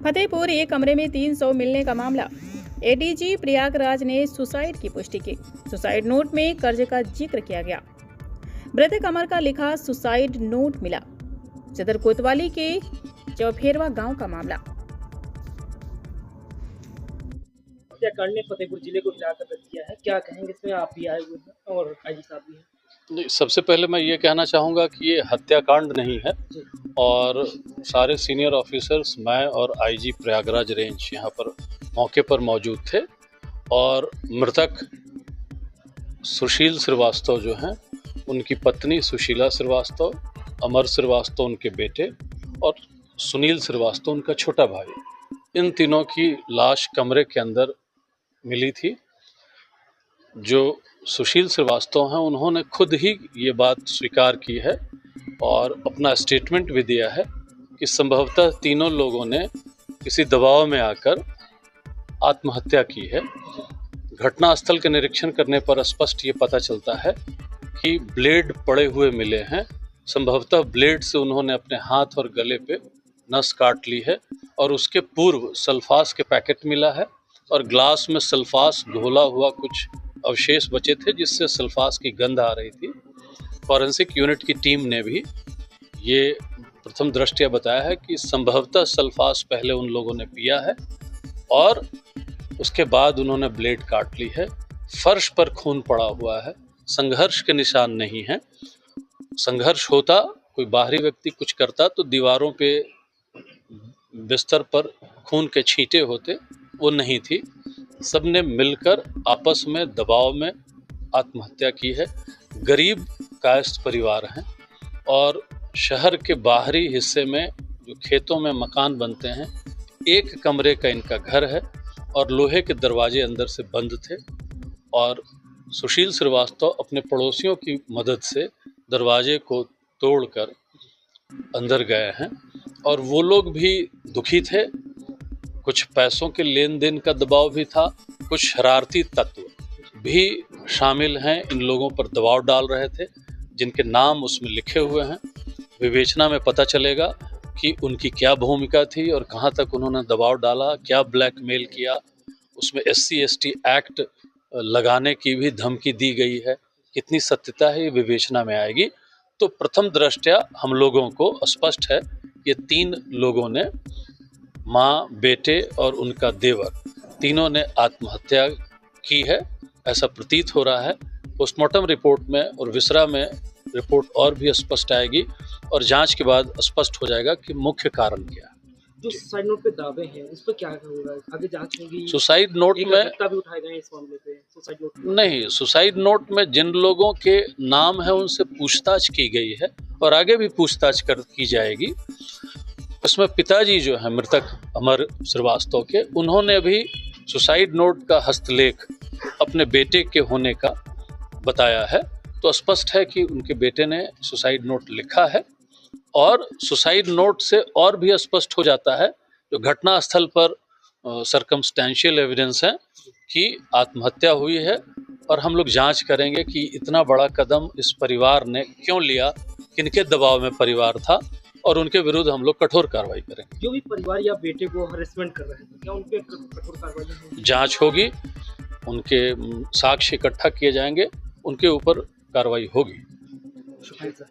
फतेहपुर एक कमरे में 300 मिलने का मामला। एडीजी प्रयागराज ने सुसाइड की पुष्टि की। सुसाइड नोट में कर्ज का जिक्र किया गया। मृतक अमर का लिखा सुसाइड नोट मिला। सदर कोतवाली के चौफेरवा गांव का मामला। हत्याकांड ने फतेहपुर जिले को हिलाकर रख दिया है। क्या कहेंगे इसमें? आप भी आए हुए हैं और आईजी साहब भी हैं। सबसे पहले मैं ये कहना चाहूँगा कि ये हत्याकांड नहीं है और सारे सीनियर ऑफिसर्स, मैं और आईजी प्रयागराज रेंज यहाँ पर मौके पर मौजूद थे और मृतक सुशील श्रीवास्तव जो हैं, उनकी पत्नी सुशीला श्रीवास्तव, अमर श्रीवास्तव उनके बेटे और सुनील श्रीवास्तव उनका छोटा भाई, इन तीनों की लाश कमरे के अंदर मिली थी। जो सुशील श्रीवास्तव हैं, उन्होंने खुद ही ये बात स्वीकार की है और अपना स्टेटमेंट भी दिया है कि संभवतः तीनों लोगों ने किसी दबाव में आकर आत्महत्या की है। घटनास्थल के निरीक्षण करने पर स्पष्ट ये पता चलता है कि ब्लेड पड़े हुए मिले हैं। संभवतः ब्लेड से उन्होंने अपने हाथ और गले पे नस काट ली है और उसके पूर्व सल्फास के पैकेट मिला है और ग्लास में सल्फास घोला हुआ कुछ अवशेष बचे थे जिससे सल्फास की गंध आ रही थी। फॉरेंसिक यूनिट की टीम ने भी ये प्रथम दृष्टया बताया है कि संभवतः सल्फास पहले उन लोगों ने पिया है और उसके बाद उन्होंने ब्लेड काट ली है। फर्श पर खून पड़ा हुआ है, संघर्ष के निशान नहीं है। संघर्ष होता, कोई बाहरी व्यक्ति कुछ करता तो दीवारों पे बिस्तर पर खून के छींटे होते, वो नहीं थी। सबने मिलकर आपस में दबाव में आत्महत्या की है। गरीब कायस्थ परिवार हैं और शहर के बाहरी हिस्से में जो खेतों में मकान बनते हैं, एक कमरे का इनका घर है और लोहे के दरवाजे अंदर से बंद थे और सुशील श्रीवास्तव अपने पड़ोसियों की मदद से दरवाजे को तोड़कर अंदर गए हैं और वो लोग भी दुखी थे। कुछ पैसों के लेन देन का दबाव भी था, कुछ शरारती तत्व भी शामिल हैं, इन लोगों पर दबाव डाल रहे थे जिनके नाम उसमें लिखे हुए हैं। विवेचना में पता चलेगा कि उनकी क्या भूमिका थी और कहां तक उन्होंने दबाव डाला, क्या ब्लैकमेल किया। उसमें SC/ST एक्ट लगाने की भी धमकी दी गई है। कितनी सत्यता है ये विवेचना में आएगी। तो प्रथम दृष्टया हम लोगों को स्पष्ट है ये तीन लोगों ने, माँ, बेटे और उनका देवर, तीनों ने आत्महत्या की है, ऐसा प्रतीत हो रहा है। पोस्टमार्टम रिपोर्ट में और विसरा में रिपोर्ट और भी स्पष्ट आएगी और जांच के बाद स्पष्ट हो जाएगा कि मुख्य कारण क्या है। जो सुसाइड नोट पे दावे हैं उस पर क्या होगा? आगे जांच होगी? सुसाइड नोट में भी उठाए गए इस मामले पे? सुसाइड नोट नहीं, सुसाइड नोट में जिन लोगों के नाम है उनसे पूछताछ की गई है और आगे भी पूछताछ की जाएगी। उसमें पिताजी जो है मृतक अमर श्रीवास्तव के, उन्होंने भी सुसाइड नोट का हस्तलेख अपने बेटे के होने का बताया है। तो स्पष्ट है कि उनके बेटे ने सुसाइड नोट लिखा है और सुसाइड नोट से और भी स्पष्ट हो जाता है जो घटना स्थल पर सर्कमस्टेंशियल एविडेंस है कि आत्महत्या हुई है और हम लोग जांच करेंगे कि इतना बड़ा कदम इस परिवार ने क्यों लिया, किनके दबाव में परिवार था और उनके विरुद्ध हम लोग कठोर कार्रवाई करेंगे। जो भी परिवार या बेटे को हरेसमेंट कर रहे हैं, क्या उन पे कठोर कार्रवाई होगी? जांच होगी, उनके साक्ष्य इकट्ठा किए जाएंगे, उनके ऊपर कार्रवाई होगी। शुक्रिया सर।